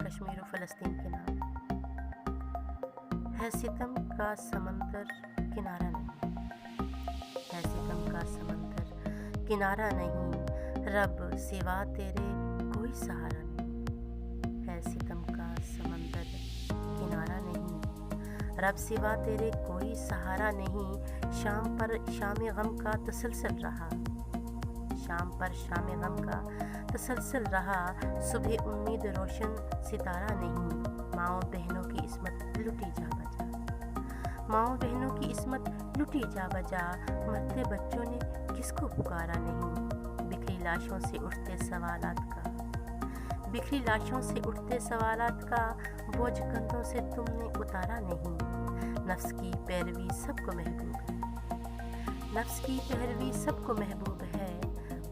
کشمیر و فلسطین کے نام ہے ستم کا سمندر کنارہ نہیں، ہے ستم کا سمندر کنارہ نہیں، رب سوا تیرے کوئی سہارا نہیں، ہے ستم کا سمندر کنارہ نہیں، رب سوا تیرے کوئی سہارا نہیں، شام پر شام غم کا تسلسل رہا، شام پر شام غم کا تسلسل رہا، صبح امید روشن ستارہ نہیں، ماؤں بہنوں کی عصمت لٹی جا بجا، ماؤں بہنوں کی عصمت لٹی جا بجا، مرتے بچوں نے کس کو پکارا نہیں، بکھری لاشوں سے اٹھتے سوالات کا، بکھری لاشوں سے اٹھتے سوالات کا بوجھ کندھوں سے تم نے اتارا نہیں، نفس کی پیروی سب کو محبوب ہے، نفس کی پیروی سب کو محبوب ہے،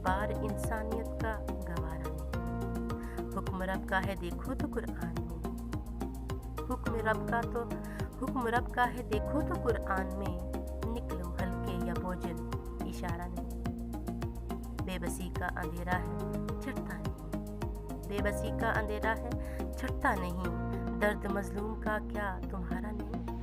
بار انسانیت کا گوارا نہیں، حکم رب کا ہے دیکھو تو قرآن میں، حکم رب کا ہے دیکھو تو قرآن میں، نکلو ہلکے یا بوجھل اشارہ نہیں، بے بسی کا اندھیرا ہے چھٹتا نہیں، بے بسی کا اندھیرا ہے چھٹتا نہیں، درد مظلوم کا کیا تمہارا نہیں،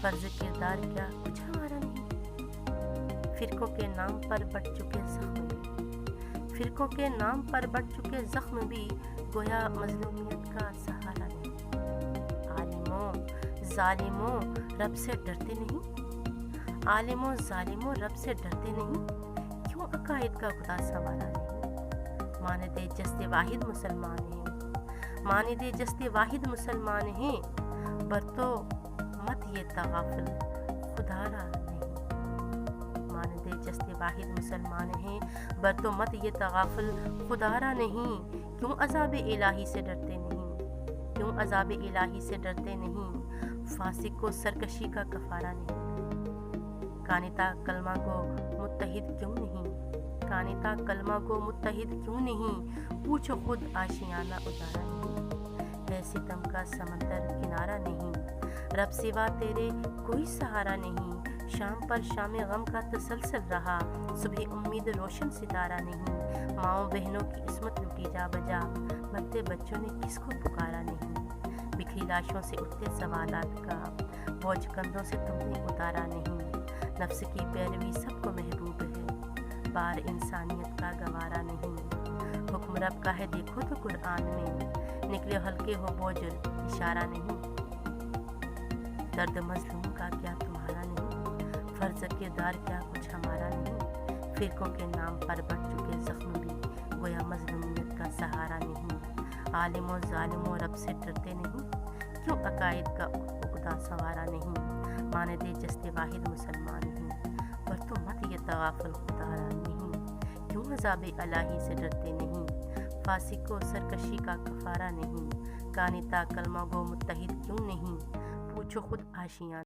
فرض کردار کیا کچھ ہمارا نہیں، فرقوں کے نام پر بٹ چکے زخم بھی، فرقوں کے نام پر بٹ چکے زخم بھی، گویا مظلومیت کا سہارا نہیں، عالموں ظالموں رب سے ڈرتے نہیں، عالموں ظالموں رب سے ڈرتے نہیں، کیوں عقائد کا خدا سنوارا نہیں، ماند جست واحد مسلمان ہیں، ماند جست واحد مسلمان ہیں، برتو مت یہ تغافل خدا را نہیں، ماند جست واحد مسلمان ہیں، برتو مت یہ تغافل خدا را نہیں، کیوں عذاب الہی سے ڈرتے نہیں، کیوں عذاب الہی سے ڈرتے نہیں، فاسق کو سرکشی کا کفارہ نہیں، کانتا کلمہ کو متحد کیوں نہیں، کانتا کلمہ کو متحد کیوں نہیں، پوچھو خود آشیانہ اتارا نہیں، ہے ستم کا سمندر کنارہ نہیں، رب سوا تیرے کوئی سہارا نہیں، شام پر شام غم کا تسلسل رہا، صبح امید روشن ستارہ نہیں، ماؤں بہنوں کی عصمت لٹی جا بجا، مرتے بچوں نے کس کو پکارا نہیں، بکھری لاشوں سے اٹھتے سوالات کا بوجھ کندھوں سے تم نے اتارا نہیں، نفس کی پیروی سب کو محبوب ہے، بار انسانیت کا گوارا نہیں، حکم رب کا ہے دیکھو تو قرآن میں، نکلے ہلکے ہو بوجھل اشارہ نہیں، درد مظلوم کا کیا تمہارا نہیں، فرض کردار کیا کچھ ہمارا نہیں، فرقوں کے نام پر بٹ چکے زخم بھی، گویا مظلومیت کا سہارا نہیں، عالم و ظالم و رب سے ڈرتے نہیں، کیوں عقائد کا عقدہ سنوارا نہیں، ماند جست واحد مسلمان ہیں، برتو مت یہ تغافل خدا را نہیں، کیوں عذاب الہی سے ڈرتے نہیں، فاسق کو سرکشی کا کفارہ نہیں، کانتا کلمہ گو متحد کیوں نہیں، پوچھو خود آشیانہ